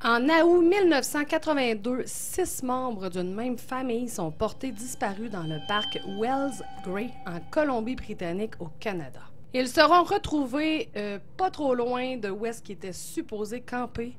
En août 1982, 6 membres d'une même famille sont portés disparus dans le parc Wells Gray en Colombie-Britannique au Canada. Ils seront retrouvés pas trop loin de où est-ce qu'ils étaient supposés camper,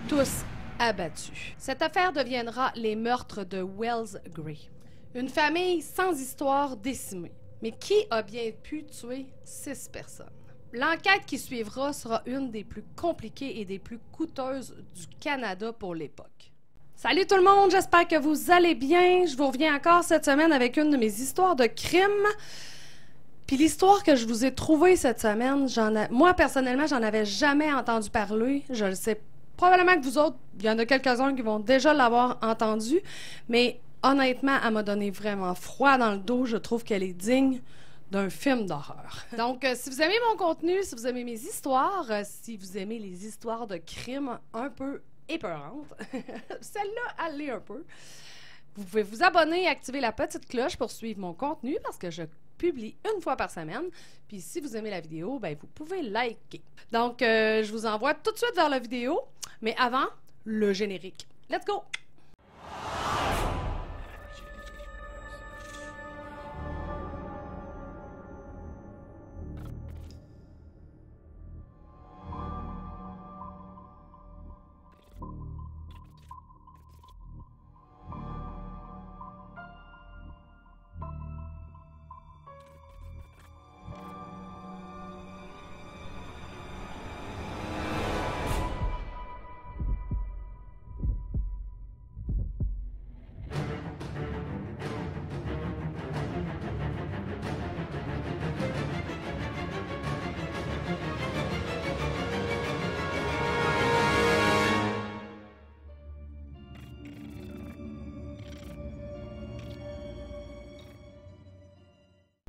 tous abattus. Cette affaire deviendra les meurtres de Wells Gray. Une famille sans histoire décimée. Mais qui a bien pu tuer 6 personnes? L'enquête qui suivra sera une des plus compliquées et des plus coûteuses du Canada pour l'époque. Salut tout le monde, j'espère que vous allez bien. Je vous reviens encore cette semaine avec une de mes histoires de crime. Puis l'histoire que je vous ai trouvée cette semaine, moi personnellement, j'en avais jamais entendu parler. Je le sais probablement que vous autres, il y en a quelques-uns qui vont déjà l'avoir entendu, mais honnêtement, elle m'a donné vraiment froid dans le dos. Je trouve qu'elle est digne d'un film d'horreur. Donc, si vous aimez mon contenu, si vous aimez mes histoires, si vous aimez les histoires de crimes un peu épeurantes, celle-là, elle l'est un peu. Vous pouvez vous abonner et activer la petite cloche pour suivre mon contenu parce que je publie une fois par semaine. Puis si vous aimez la vidéo, ben vous pouvez liker. Donc, je vous envoie tout de suite vers la vidéo. Mais avant, le générique. Let's go!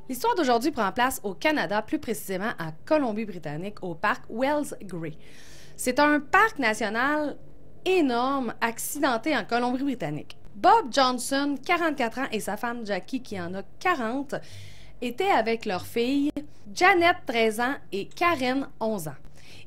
L'histoire d'aujourd'hui prend place au Canada, plus précisément à Colombie-Britannique, au parc Wells Gray. C'est un parc national énorme, accidenté en Colombie-Britannique. Bob Johnson, 44 ans, et sa femme Jackie, qui en a 40, étaient avec leurs filles, Janet, 13 ans, et Karen, 11 ans.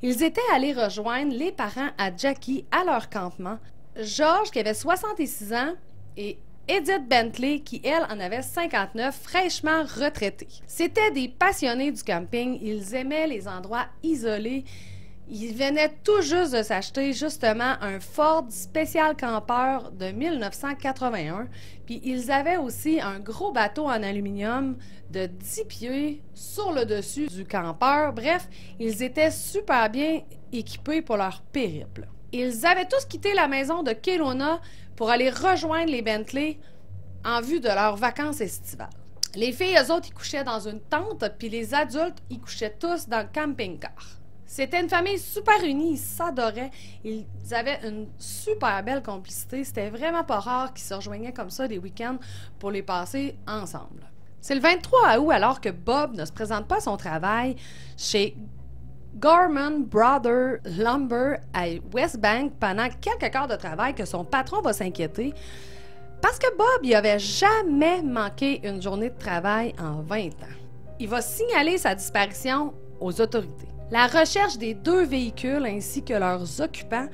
Ils étaient allés rejoindre les parents à Jackie à leur campement, George, qui avait 66 ans, et Edith Bentley, qui, elle, en avait 59, fraîchement retraitée. C'étaient des passionnés du camping. Ils aimaient les endroits isolés. Ils venaient tout juste de s'acheter, justement, un Ford spécial campeur de 1981. Puis ils avaient aussi un gros bateau en aluminium de 10 pieds sur le dessus du campeur. Bref, ils étaient super bien équipés pour leur périple. Ils avaient tous quitté la maison de Kelowna pour aller rejoindre les Bentley en vue de leurs vacances estivales. Les filles, eux autres, ils couchaient dans une tente, puis les adultes, ils couchaient tous dans le camping-car. C'était une famille super unie, ils s'adoraient, ils avaient une super belle complicité. C'était vraiment pas rare qu'ils se rejoignaient comme ça des week-ends pour les passer ensemble. C'est le 23 août, alors que Bob ne se présente pas à son travail chez Gorman Brother Lumber à Westbank pendant quelques heures de travail, que son patron va s'inquiéter parce que Bob, il avait jamais manqué une journée de travail en 20 ans. Il va signaler sa disparition aux autorités. La recherche des 2 véhicules ainsi que leurs occupants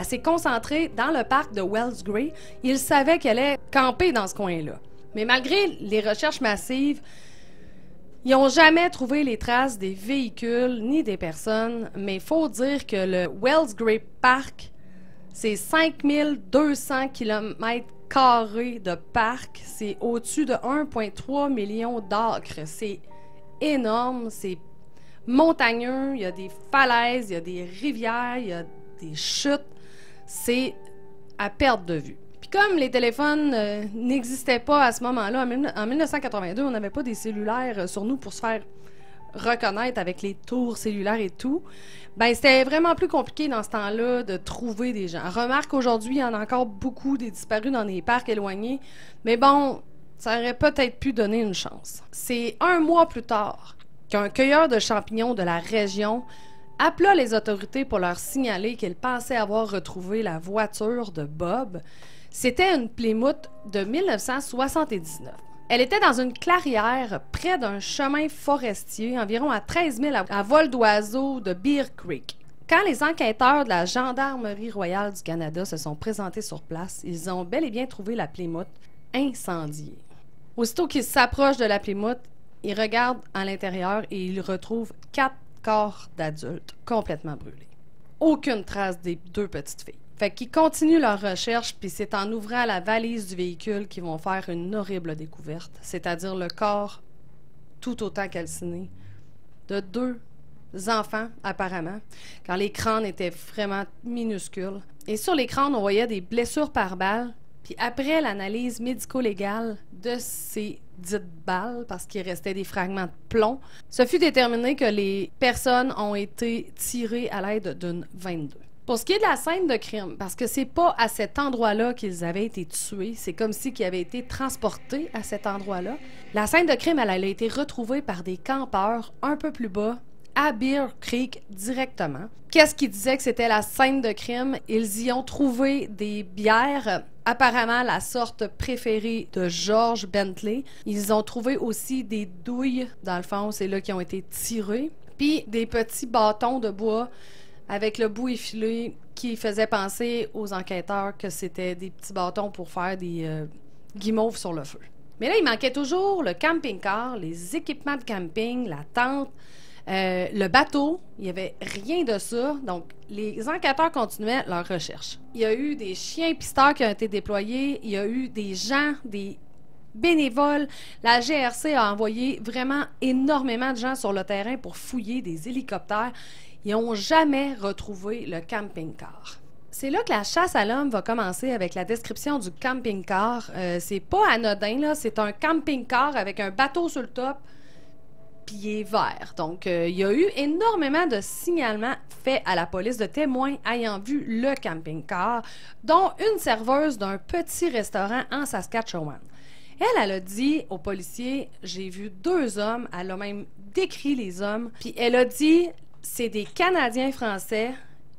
s'est concentrée dans le parc de Wells Gray. Il savait qu'elle allait camper dans ce coin-là. Mais malgré les recherches massives, ils n'ont jamais trouvé les traces des véhicules ni des personnes, mais il faut dire que le Wells Gray Park, c'est 5200 km² de parc. C'est au-dessus de 1,3 million d'acres. C'est énorme, c'est montagneux, il y a des falaises, il y a des rivières, il y a des chutes. C'est à perte de vue. Puis comme les téléphones n'existaient pas à ce moment-là, en 1982, on n'avait pas des cellulaires sur nous pour se faire reconnaître avec les tours cellulaires et tout, ben c'était vraiment plus compliqué dans ce temps-là de trouver des gens. Remarque qu'aujourd'hui, il y en a encore beaucoup des disparus dans des parcs éloignés, mais bon, ça aurait peut-être pu donner une chance. C'est 1 mois plus tard qu'un cueilleur de champignons de la région appela les autorités pour leur signaler qu'il pensait avoir retrouvé la voiture de Bob. C'était une Plymouth de 1979. Elle était dans une clairière près d'un chemin forestier, environ à 13 000 à vol d'oiseau de Bear Creek. Quand les enquêteurs de la Gendarmerie royale du Canada se sont présentés sur place, ils ont bel et bien trouvé la Plymouth incendiée. Aussitôt qu'ils s'approchent de la Plymouth, ils regardent à l'intérieur et ils retrouvent 4 corps d'adultes complètement brûlés. Aucune trace des 2 petites filles. Fait qu'ils continuent leur recherche, puis c'est en ouvrant la valise du véhicule qu'ils vont faire une horrible découverte, c'est-à-dire le corps tout autant calciné de 2 enfants, apparemment, quand les crânes étaient vraiment minuscules. Et sur les crânes, on voyait des blessures par balle. Puis après l'analyse médico-légale de ces dites balles, parce qu'il restait des fragments de plomb, ce fut déterminé que les personnes ont été tirées à l'aide d'une 22. Pour ce qui est de la scène de crime, parce que c'est pas à cet endroit-là qu'ils avaient été tués, c'est comme si qu'ils avaient été transportés à cet endroit-là. La scène de crime, elle a été retrouvée par des campeurs un peu plus bas, à Bear Creek directement. Qu'est-ce qui disait que c'était la scène de crime? Ils y ont trouvé des bières, apparemment la sorte préférée de George Bentley. Ils ont trouvé aussi des douilles, dans le fond, c'est là qui ont été tirées, puis des petits bâtons de bois avec le bout effilé qui faisait penser aux enquêteurs que c'était des petits bâtons pour faire des guimauves sur le feu. Mais là, il manquait toujours le camping-car, les équipements de camping, la tente, le bateau. Il n'y avait rien de ça. Donc, les enquêteurs continuaient leur recherche. Il y a eu des chiens pisteurs qui ont été déployés. Il y a eu des gens, des bénévoles. La GRC a envoyé vraiment énormément de gens sur le terrain pour fouiller, des hélicoptères. Ils n'ont jamais retrouvé le camping-car. C'est là que la chasse à l'homme va commencer avec la description du camping-car. C'est pas anodin, là. C'est un camping-car avec un bateau sur le top, puis il est vert. Donc, il y a eu énormément de signalements faits à la police de témoins ayant vu le camping-car, dont une serveuse d'un petit restaurant en Saskatchewan. Elle a dit aux policiers, j'ai vu 2 hommes, elle a même décrit les hommes, puis elle a dit, c'est des Canadiens français,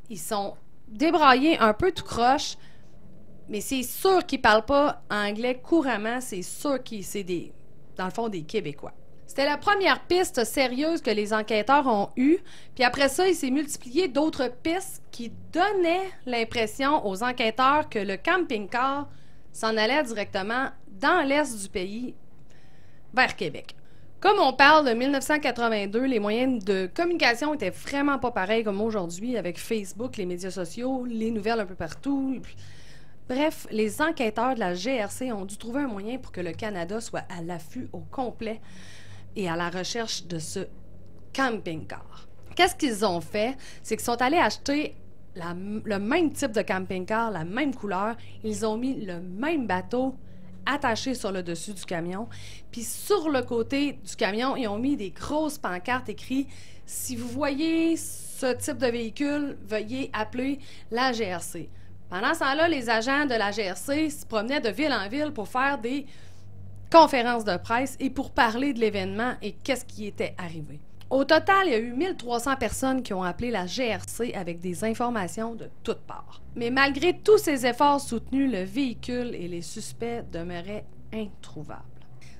ils sont débraillés un peu tout croche, mais c'est sûr qu'ils parlent pas anglais couramment, c'est sûr qu'ils c'est des, dans le fond, des Québécois. C'était la première piste sérieuse que les enquêteurs ont eue, puis après ça, il s'est multiplié d'autres pistes qui donnaient l'impression aux enquêteurs que le camping-car s'en allait directement dans l'est du pays, vers Québec. Comme on parle de 1982, les moyens de communication étaient vraiment pas pareils comme aujourd'hui, avec Facebook, les médias sociaux, les nouvelles un peu partout. Bref, les enquêteurs de la GRC ont dû trouver un moyen pour que le Canada soit à l'affût au complet et à la recherche de ce camping-car. Qu'est-ce qu'ils ont fait? C'est qu'ils sont allés acheter le même type de camping-car, la même couleur. Ils ont mis le même bateau attaché sur le dessus du camion. Puis sur le côté du camion, ils ont mis des grosses pancartes écrites « Si vous voyez ce type de véhicule, veuillez appeler la GRC ». Pendant ce temps-là, les agents de la GRC se promenaient de ville en ville pour faire des conférences de presse et pour parler de l'événement et qu'est-ce qui était arrivé. Au total, il y a eu 1300 personnes qui ont appelé la GRC avec des informations de toutes parts. Mais malgré tous ces efforts soutenus, le véhicule et les suspects demeuraient introuvables.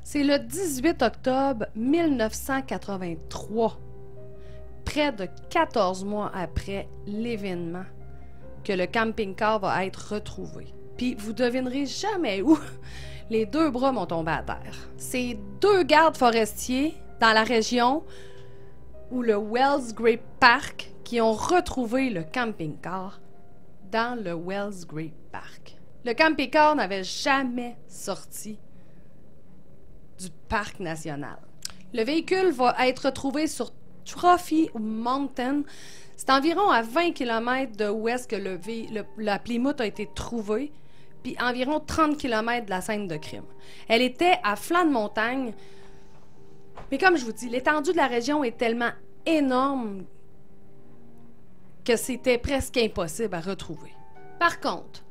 C'est le 18 octobre 1983, près de 14 mois après l'événement, que le camping-car va être retrouvé. Puis vous devinerez jamais où les 2 bras m'ont tombé à terre. C'est 2 gardes forestiers dans la région ou le Wells Gray Park qui ont retrouvé le camping-car dans le Wells Gray Park. Le camping-car n'avait jamais sorti du parc national. Le véhicule va être retrouvé sur Trophy Mountain. C'est environ à 20 km de où est-ce que la Plymouth a été trouvée, puis environ 30 km de la scène de crime. Elle était à flanc de montagne. Mais comme je vous dis, l'étendue de la région est tellement énorme que c'était presque impossible à retrouver. Par contre,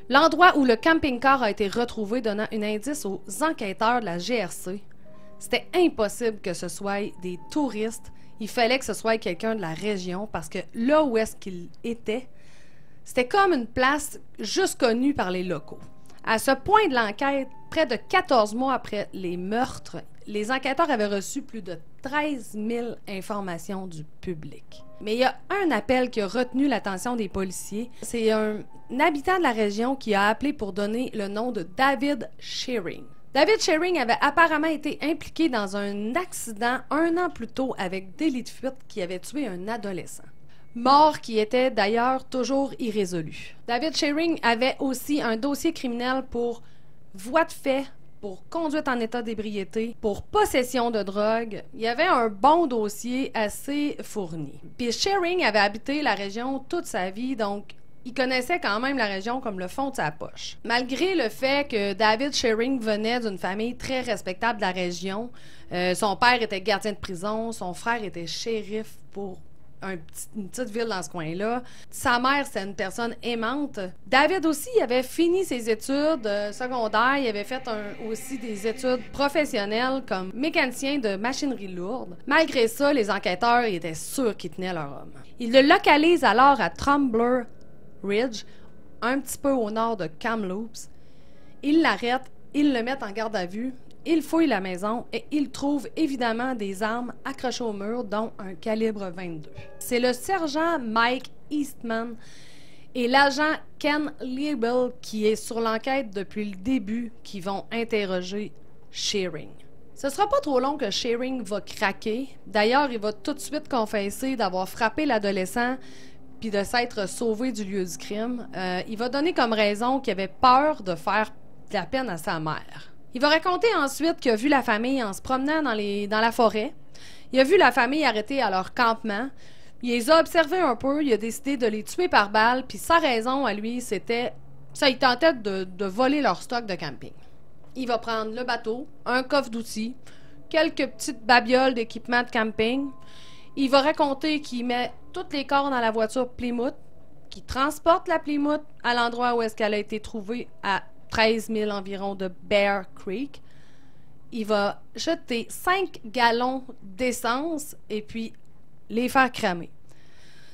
l'endroit où le camping-car a été retrouvé donnant un indice aux enquêteurs de la GRC, c'était impossible que ce soit des touristes. Il fallait que ce soit quelqu'un de la région parce que là où est-ce qu'il était, c'était comme une place juste connue par les locaux. À ce point de l'enquête, près de 14 mois après les meurtres, les enquêteurs avaient reçu plus de 13 000 informations du public. Mais il y a un appel qui a retenu l'attention des policiers. C'est un habitant de la région qui a appelé pour donner le nom de David Shearing. David Shearing avait apparemment été impliqué dans un accident 1 an plus tôt avec délit de fuite qui avait tué un adolescent. Mort qui était d'ailleurs toujours irrésolue. David Shearing avait aussi un dossier criminel pour voie de fait, pour conduite en état d'ébriété, pour possession de drogue. Il y avait un bon dossier assez fourni. Puis Shearing avait habité la région toute sa vie, donc il connaissait quand même la région comme le fond de sa poche. Malgré le fait que David Shearing venait d'une famille très respectable de la région, son père était gardien de prison, son frère était shérif pour une petite ville dans ce coin-là. Sa mère, c'était une personne aimante. David aussi, il avait fini ses études secondaires. Il avait fait aussi des études professionnelles comme mécanicien de machinerie lourde. Malgré ça, les enquêteurs étaient sûrs qu'ils tenaient leur homme. Ils le localisent alors à Tumbler Ridge, un petit peu au nord de Kamloops. Ils l'arrêtent, ils le mettent en garde à vue. Il fouille la maison et il trouve évidemment des armes accrochées au mur, dont un calibre 22. C'est le sergent Mike Eastman et l'agent Ken Liebel qui est sur l'enquête depuis le début qui vont interroger Shearing. Ce sera pas trop long que Shearing va craquer. D'ailleurs, il va tout de suite confesser d'avoir frappé l'adolescent puis de s'être sauvé du lieu du crime. Il va donner comme raison qu'il avait peur de faire de la peine à sa mère. Il va raconter ensuite qu'il a vu la famille en se promenant dans la forêt. Il a vu la famille arrêtée à leur campement. Il les a observés un peu. Il a décidé de les tuer par balle. Puis sa raison à lui, c'était... ça, il tentait de voler leur stock de camping. Il va prendre le bateau, un coffre d'outils, quelques petites babioles d'équipement de camping. Il va raconter qu'il met tous les corps dans la voiture Plymouth, qu'il transporte la Plymouth à l'endroit où est-ce qu'elle a été trouvée à 13 000 environ de Bear Creek. Il va jeter 5 gallons d'essence et puis les faire cramer.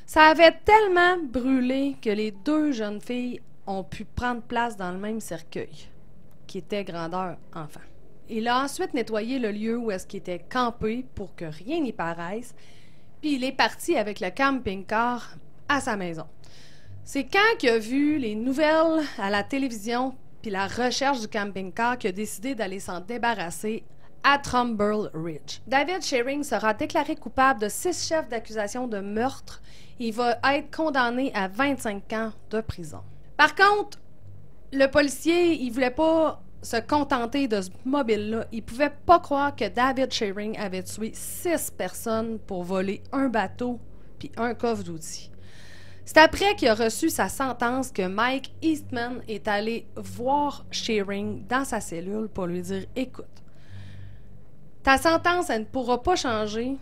Ça avait tellement brûlé que les 2 jeunes filles ont pu prendre place dans le même cercueil, qui était grandeur enfant. Il a ensuite nettoyé le lieu où est-ce qu'il était campé pour que rien n'y paraisse, puis il est parti avec le camping-car à sa maison. C'est quand il a vu les nouvelles à la télévision puis la recherche du camping-car qu'il a décidé d'aller s'en débarrasser à Tumbler Ridge. David Shearing sera déclaré coupable de 6 chefs d'accusation de meurtre. Il va être condamné à 25 ans de prison. Par contre, le policier, il voulait pas se contenter de ce mobile-là. Il pouvait pas croire que David Shearing avait tué 6 personnes pour voler un bateau puis un coffre d'outils. C'est après qu'il a reçu sa sentence que Mike Eastman est allé voir Shearing dans sa cellule pour lui dire « Écoute, ta sentence, elle ne pourra pas changer.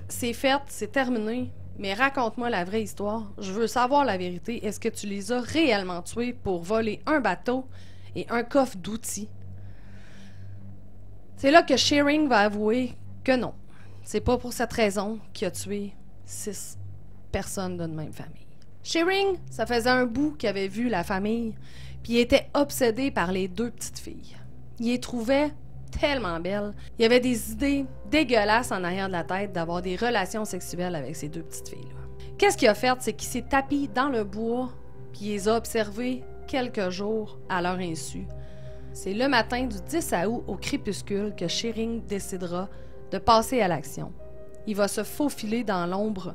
C'est fait, c'est terminé, mais raconte-moi la vraie histoire. Je veux savoir la vérité. Est-ce que tu les as réellement tués pour voler un bateau et un coffre d'outils? » C'est là que Shearing va avouer que non. C'est pas pour cette raison qu'il a tué 6 personnes d'une même famille. Shearing, ça faisait un bout qu'il avait vu la famille, puis il était obsédé par les 2 petites filles. Il les trouvait tellement belles. Il avait des idées dégueulasses en arrière de la tête d'avoir des relations sexuelles avec ces 2 petites filles-là. Qu'est-ce qu'il a fait? C'est qu'il s'est tapis dans le bois, puis il les a observées quelques jours à leur insu. C'est le matin du 10 août au crépuscule que Shearing décidera de passer à l'action. Il va se faufiler dans l'ombre,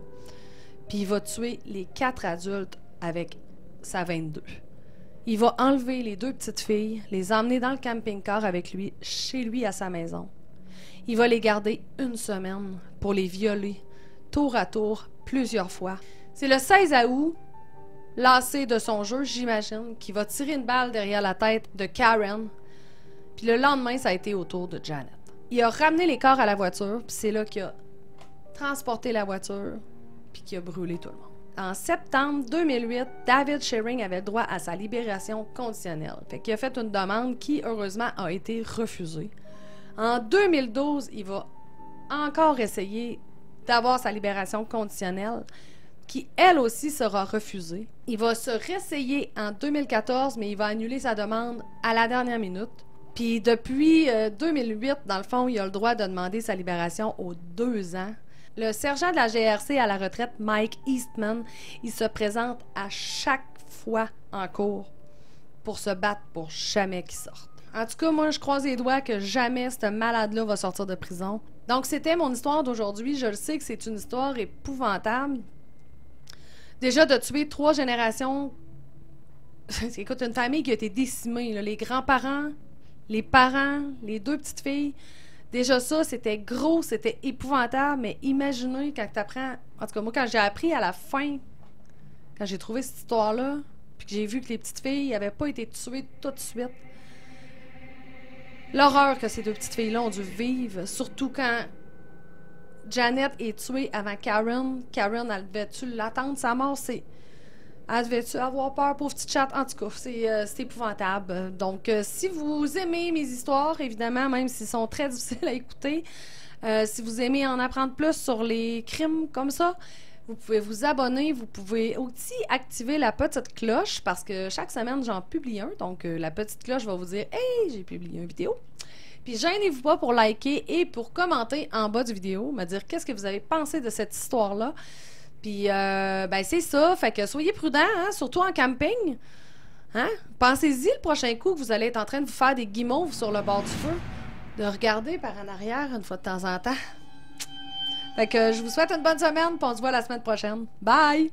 puis il va tuer les 4 adultes avec sa 22. Il va enlever les 2 petites filles, les emmener dans le camping-car avec lui, chez lui à sa maison. Il va les garder 1 semaine pour les violer, tour à tour, plusieurs fois. C'est le 16 août, lassé de son jeu, j'imagine, qu'il va tirer une balle derrière la tête de Karen. Puis le lendemain, ça a été au tour de Janet. Il a ramené les corps à la voiture, puis c'est là qu'il a transporté la voiture, puis qu'il a brûlé tout le monde. En septembre 2008, David Shearing avait droit à sa libération conditionnelle. Fait qu'il a fait une demande qui, heureusement, a été refusée. En 2012, il va encore essayer d'avoir sa libération conditionnelle, qui, elle aussi, sera refusée. Il va se réessayer en 2014, mais il va annuler sa demande à la dernière minute. Puis depuis 2008, dans le fond, il a le droit de demander sa libération aux 2 ans. Le sergent de la GRC à la retraite, Mike Eastman, il se présente à chaque fois en cours pour se battre pour jamais qu'il sorte. En tout cas, moi, je croise les doigts que jamais ce malade-là va sortir de prison. Donc, c'était mon histoire d'aujourd'hui. Je le sais que c'est une histoire épouvantable. Déjà, de tuer 3 générations... Écoute, une famille qui a été décimée, là. Les grands-parents, les parents, les 2 petites filles. Déjà ça, c'était gros, c'était épouvantable, mais imaginez quand t'apprends... En tout cas, moi, quand j'ai appris à la fin, quand j'ai trouvé cette histoire-là, puis que j'ai vu que les petites filles n'avaient pas été tuées tout de suite, l'horreur que ces 2 petites filles-là ont dû vivre, surtout quand Janet est tuée avant Karen. Karen, elle devait-tu l'attendre, sa mort? Elle devait-tu avoir peur, pauvre petite chatte? En tout cas, c'est épouvantable. Donc, si vous aimez mes histoires, évidemment, même s'ils sont très difficiles à écouter, si vous aimez en apprendre plus sur les crimes comme ça, vous pouvez vous abonner, vous pouvez aussi activer la petite cloche parce que chaque semaine, j'en publie un. Donc, la petite cloche va vous dire « Hey, j'ai publié une vidéo ». Puis, gênez-vous pas pour liker et pour commenter en bas du vidéo, me dire qu'est-ce que vous avez pensé de cette histoire-là. Puis, ben c'est ça. Fait que soyez prudents, hein, surtout en camping. Hein? Pensez-y le prochain coup que vous allez être en train de vous faire des guimauves sur le bord du feu. De regarder par en arrière une fois de temps en temps. Fait que je vous souhaite une bonne semaine, puis on se voit la semaine prochaine. Bye!